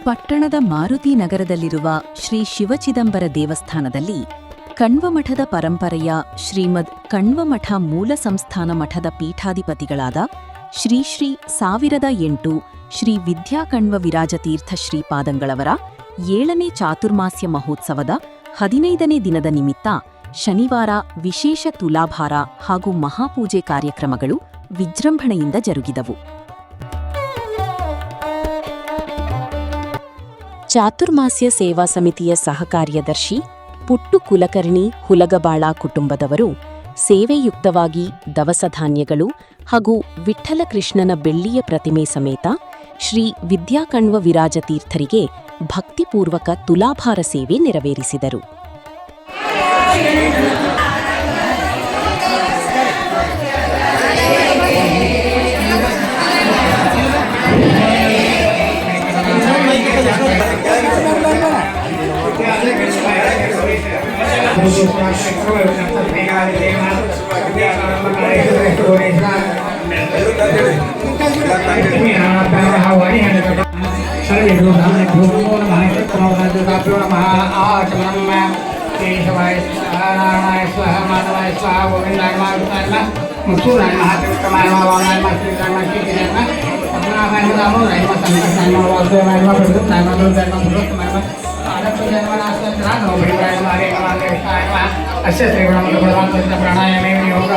ಪಟ್ಟಣದ ಮಾರುತಿ ನಗರದಲ್ಲಿರುವ ಶ್ರೀ ಶಿವಚಿದಂಬರ ದೇವಸ್ಥಾನದಲ್ಲಿ ಕಣ್ವಮಠದ ಪರಂಪರೆಯ ಶ್ರೀಮದ್ ಕಣ್ವಮಠ ಮೂಲ ಸಂಸ್ಥಾನ ಮಠದ ಪೀಠಾಧಿಪತಿಗಳಾದ ಶ್ರೀ 1008 ಶ್ರೀ ವಿದ್ಯಾಕಣ್ವ ವಿರಾಜತೀರ್ಥ ಶ್ರೀಪಾದಂಗಳವರ 7ನೇ ಚಾತುರ್ಮಾಸ್ಯ ಮಹೋತ್ಸವದ 15ನೇ ದಿನದ ನಿಮಿತ್ತ ಶನಿವಾರ ವಿಶೇಷ ತುಲಾಭಾರ ಹಾಗೂ ಮಹಾಪೂಜೆ ಕಾರ್ಯಕ್ರಮಗಳು ವಿಜೃಂಭಣೆಯಿಂದ ಜರುಗಿದವು. ಚಾತುರ್ಮಾಸ್ಯ ಸೇವಾ ಸಮಿತಿಯ ಸಹಕಾರ್ಯದರ್ಶಿ ಪುಟ್ಟು ಕುಲಕರ್ಣಿ ಹುಲಗಬಾಳ ಕುಟುಂಬದವರು ಸೇವೆಯುಕ್ತವಾಗಿ ದವಸಧಾನ್ಯಗಳು ಹಾಗೂ ವಿಠ್ಠಲಕೃಷ್ಣನ ಬೆಳ್ಳಿಯ ಪ್ರತಿಮೆ ಸಮೇತ ಶ್ರೀ ವಿದ್ಯಾಕಣ್ವ ವಿರಾಜತೀರ್ಥರಿಗೆ ಭಕ್ತಿಪೂರ್ವಕ ತುಲಾಭಾರ ಸೇವೆ ನೆರವೇರಿಸಿದರು. अस्य श्रीगुणमंत्र प्राणायामे योग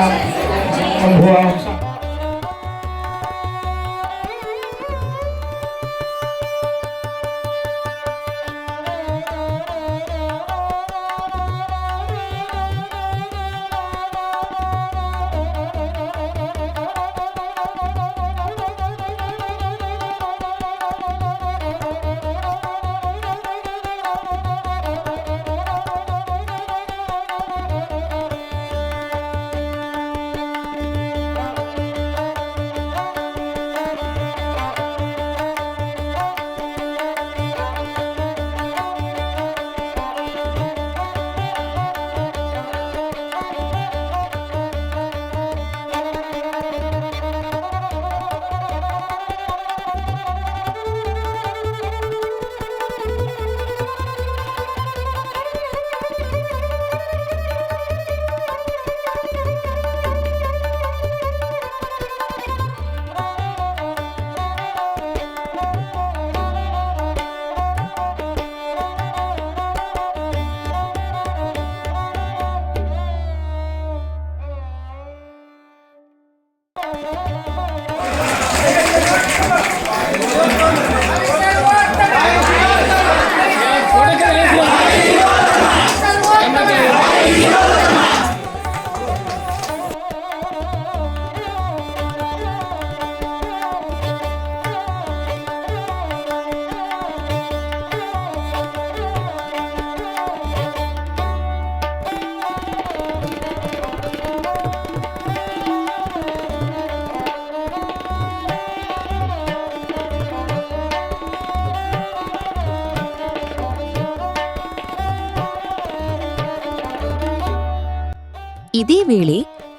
ಇದೇ ವೇಳೆ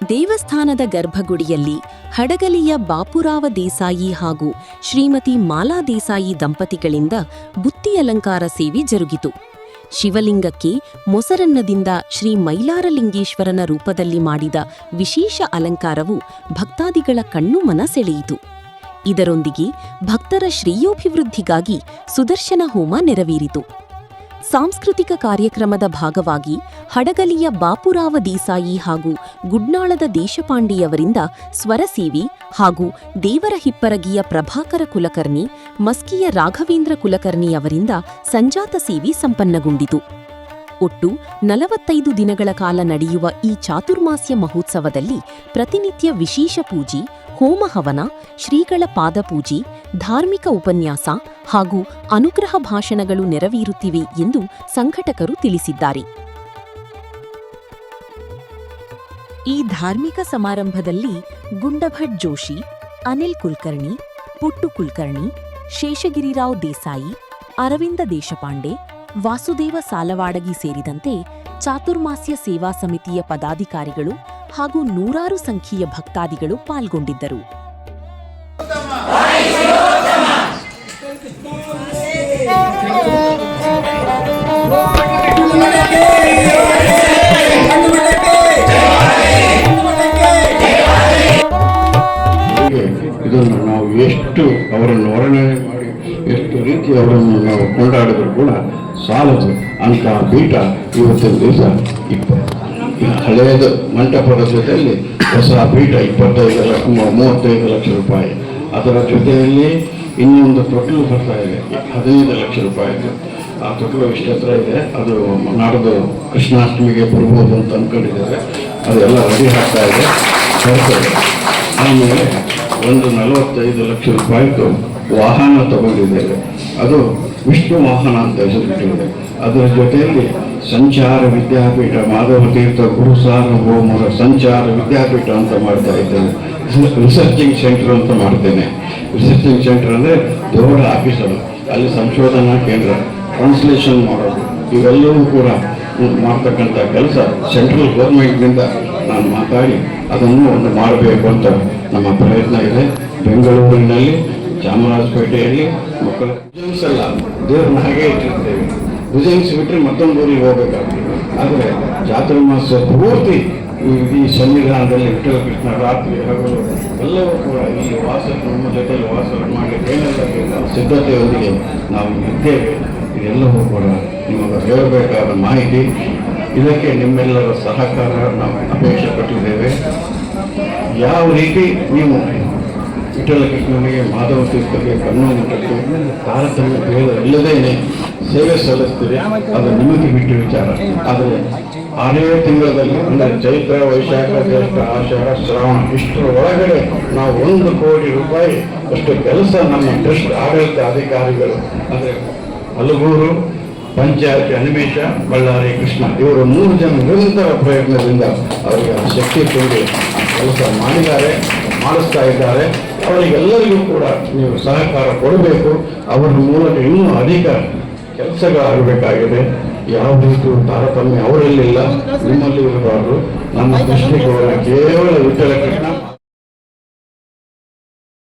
ದೇವಸ್ಥಾನದ ಗರ್ಭಗುಡಿಯಲ್ಲಿ ಹಡಗಲಿಯ ಬಾಪುರಾವ ದೇಸಾಯಿ ಹಾಗೂ ಶ್ರೀಮತಿ ಮಾಲಾ ದೇಸಾಯಿ ದಂಪತಿಗಳಿಂದ ಬುತ್ತಿ ಅಲಂಕಾರ ಸೇವೆ ಜರುಗಿತು. ಶಿವಲಿಂಗಕ್ಕೆ ಮೊಸರನ್ನದಿಂದ ಶ್ರೀ ಮೈಲಾರಲಿಂಗೇಶ್ವರನ ರೂಪದಲ್ಲಿ ಮಾಡಿದ ವಿಶೇಷ ಅಲಂಕಾರವು ಭಕ್ತಾದಿಗಳ ಕಣ್ಣು ಮನ ಸೆಳೆಯಿತು. ಇದರೊಂದಿಗೆ ಭಕ್ತರ ಶ್ರೇಯೋಭಿವೃದ್ಧಿಗಾಗಿ ಸುದರ್ಶನ ಹೋಮ ನೆರವೇರಿತು. ಸಾಂಸ್ಕೃತಿಕ ಕಾರ್ಯಕ್ರಮದ ಭಾಗವಾಗಿ ಹಡಗಲಿಯ ಬಾಪುರಾವ ದೇಸಾಯಿ ಹಾಗೂ ಗುಡ್ನಾಳದ ದೇಶಪಾಂಡೆಯವರಿಂದ ಸ್ವರಸೇವೆ ಹಾಗೂ ದೇವರ ಹಿಪ್ಪರಗಿಯ ಪ್ರಭಾಕರ ಕುಲಕರ್ಣಿ, ಮಸ್ಕಿಯ ರಾಘವೇಂದ್ರ ಕುಲಕರ್ಣಿ ಅವರಿಂದ ಸಂಜಾತ ಸೇವೆ ಸಂಪನ್ನಗೊಂಡಿತು. ಒಟ್ಟು 45 ದಿನಗಳ ಕಾಲ ನಡೆಯುವ ಈ ಚಾತುರ್ಮಾಸ್ಯ ಮಹೋತ್ಸವದಲ್ಲಿ ಪ್ರತಿನಿತ್ಯ ವಿಶೇಷ ಪೂಜೆ, ಹೋಮ ಹವನ, ಶ್ರೀಗಳ ಪಾದಪೂಜೆ, ಧಾರ್ಮಿಕ ಉಪನ್ಯಾಸ ಹಾಗೂ ಅನುಗ್ರಹ ಭಾಷಣಗಳು ನೆರವೇರುತ್ತಿವೆ ಎಂದು ಸಂಘಟಕರು ತಿಳಿಸಿದ್ದಾರೆ. ಈ ಧಾರ್ಮಿಕ ಸಮಾರಂಭದಲ್ಲಿ ಗುಂಡಭಟ್ ಜೋಶಿ, ಅನಿಲ್ ಕುಲಕರ್ಣಿ, ಪುಟ್ಟು ಕುಲಕರ್ಣಿ, ಶೇಷಗಿರಿರಾವ್ ದೇಸಾಯಿ, ಅರವಿಂದ ದೇಶಪಾಂಡೆ, ವಾಸುದೇವ ಸಾಲವಾಡಗಿ ಸೇರಿದಂತೆ ಚಾತುರ್ಮಾಸ್ಯ ಸೇವಾ ಸಮಿತಿಯ ಪದಾಧಿಕಾರಿಗಳು ಹಾಗೂ ನೂರಾರು ಸಂಖ್ಯೆಯ ಭಕ್ತಾದಿಗಳು ಪಾಲ್ಗೊಂಡಿದ್ದರು. Hey! ಇದನ್ನು ನಾವು ಎಷ್ಟು ಅವರನ್ನು ವರ್ಣನೆ ಮಾಡಿ ಎಷ್ಟು ರೀತಿ ಅವರನ್ನು ನಾವು ಕೊಂಡಾಡಿದ್ರು ಕೂಡ ಸಾಲದು ಅಂತಹ ಪೀಠ ಇವತ್ತಿನ ದಿವಸ ಹಳೆಯದು ಮಂಟಪದ ಜೊತೆಯಲ್ಲಿ ಹೊಸ ಪೀಠ 35 ಲಕ್ಷ ರೂಪಾಯಿ, ಅದರ ಜೊತೆಯಲ್ಲಿ ಇನ್ನೊಂದು ತೊಟ್ಲು ಬರ್ತಾ ಇದೆ 15 ಲಕ್ಷ ರೂಪಾಯಿದು. ಆ ತೊಟ್ಲು ಇಷ್ಟತ್ರ ಇದೆ, ಅದು ನಾಡ್ದು ಕೃಷ್ಣಾಷ್ಟಮಿಗೆ ಬರ್ಬೋದು ಅಂತ ಅಂದ್ಕೊಂಡಿದ್ದಾರೆ. ಅದೆಲ್ಲ ರೆಡಿ ಆಗ್ತಾ ಇದೆ, ಬರ್ತದೆ. ಆಮೇಲೆ ಒಂದು 45 ಲಕ್ಷ ರೂಪಾಯಿದು ವಾಹನ ತಗೊಂಡಿದ್ದೇವೆ, ಅದು ವಿಷ್ಣು ವಾಹನ ಅಂತ ಹೆಸರಿಟ್ಟಿದೆ. ಅದರ ಜೊತೆಯಲ್ಲಿ ಸಂಚಾರ ವಿದ್ಯಾಪೀಠ, ಮಾಧವ ತೀರ್ಥ ಗುರು ಸಾರ್ವಭೌಮರ ಸಂಚಾರ ವಿದ್ಯಾಪೀಠ ಅಂತ ಮಾಡ್ತಾ ಇದ್ದೇನೆ. ರಿಸರ್ಚಿಂಗ್ ಸೆಂಟರ್ ಅಂತ ಮಾಡ್ತೇನೆ. ರಿಸರ್ಚಿಂಗ್ ಸೆಂಟರ್ ಅಂದರೆ ದೊಡ್ಡ ಆಫೀಸರು, ಅಲ್ಲಿ ಸಂಶೋಧನಾ ಕೇಂದ್ರ, ಟ್ರಾನ್ಸ್ಲೇಷನ್ ಮಾಡೋದು, ಇವೆಲ್ಲವೂ ಕೂಡ ಮಾಡ್ತಕ್ಕಂಥ ಕೆಲಸ ಸೆಂಟ್ರಲ್ ಗೌರ್ಮೆಂಟ್ನಿಂದ ನಾನು ಮಾತಾಡಿ ಅದನ್ನು ಒಂದು ಮಾಡಬೇಕು ಅಂತ ನಮ್ಮ ಪ್ರಯತ್ನ ಇದೆ. ಬೆಂಗಳೂರಿನಲ್ಲಿ, ಚಾಮರಾಜಪೇಟೆಯಲ್ಲಿ ಮಕ್ಕಳು ವಿಜನ್ಸ್ ಅಲ್ಲ, ದೇವ್ರನ್ನ ಹಾಗೆ ಇಟ್ಟಿರ್ತೇವೆ. ವಿಜನ್ಸ್ ಬಿಟ್ಟರೆ ಮತ್ತೊಂದು ಊರಿಗೆ ಹೋಗಬೇಕಾಗ್ತದೆ. ಆದರೆ ಚಾತುರ್ಮಾಸ ಪೂರ್ತಿ ಈ ಸಂವಿಧಾನದಲ್ಲಿ ವಿಠಲ ಕೃಷ್ಣ ರಾತ್ರಿ ಹಗಲು ಎಲ್ಲವೂ ಕೂಡ ಇಲ್ಲಿ ನಮ್ಮ ಜೊತೆಯಲ್ಲಿ ವಾಸ ಮಾಡಲಿಕ್ಕೆ ಏನೆಲ್ಲ ಸಿದ್ಧತೆಯೊಂದಿಗೆ ನಾವು ಇದ್ದೇವೆ. ಇದೆಲ್ಲವೂ ಕೂಡ ನಿಮಗೆ ಹೇಳಬೇಕಾದ ಮಾಹಿತಿ. ಇದಕ್ಕೆ ನಿಮ್ಮೆಲ್ಲರ ಸಹಕಾರ ನಾವು ಅಪೇಕ್ಷೆ ಪಟ್ಟಿದ್ದೇವೆ. ಯಾವ ರೀತಿ ನೀವು ವಿಠಲ ಕೃಷ್ಣನಿಗೆ, ಮಾಧವ ತೀರ್ಥಕ್ಕೆ, ಕನ್ನಡಕ್ಕೆ ತಾರತಮ್ಯ ಭೇದ ಇಲ್ಲದೇನೆ ಸೇವೆ ಸಲ್ಲಿಸ್ತೀರಿ, ಅದು ನಿಮಗೆ ಬಿಟ್ಟು ವಿಚಾರ. ಆದರೆ 6 ತಿಂಗಳಲ್ಲಿ ಅಂದರೆ ಚೈತ್ರ, ವೈಶಾಖ, ಜ್ಯೇಷ್ಠ, ಆಷಾಢ, ಶ್ರಾವಣ ಇಷ್ಟರ ಒಳಗಡೆ ನಾವು 1 ಕೋಟಿ ರೂಪಾಯಿ ಅಷ್ಟು ಕೆಲಸ ನಮ್ಮ ಟ್ರಸ್ಟ್ ಆಡಳಿತ ಅಧಿಕಾರಿಗಳು ಅಂದರೆ ಹಲಗೂರು ಪಂಚಾಯತ್ ಅನಿಮೇಶ, ಬಳ್ಳಾರಿ ಕೃಷ್ಣ, ಇವರು 3 ಜನ ನಿರಂತರ ಪ್ರಯತ್ನದಿಂದ ಅವರಿಗೆ ಶಕ್ತಿ ತುಂಬಿ ಕೆಲಸ ಮಾಡಿಸ್ತಾ ಇದ್ದಾರೆ. ಅವರಿಗೆಲ್ಲರಿಗೂ ಕೂಡ ನೀವು ಸಹಕಾರ ಕೊಡಬೇಕು. ಅವರ ಮೂಲಕ ಇನ್ನೂ ಅಧಿಕ ಕೆಲಸಗಳಾಗಬೇಕಾಗಿದೆ. ಯಾವ ರೀತಿ ತಾರತಮ್ಯ ಅವರಲ್ಲಿಲ್ಲ, ನಿಮ್ಮಲ್ಲಿ ಇರಬಾರ್ದು. ನಮ್ಮ ದೃಷ್ಟಿಕೋನ ಕೇವಲ ವಿಠಲ ಕೃಷ್ಣ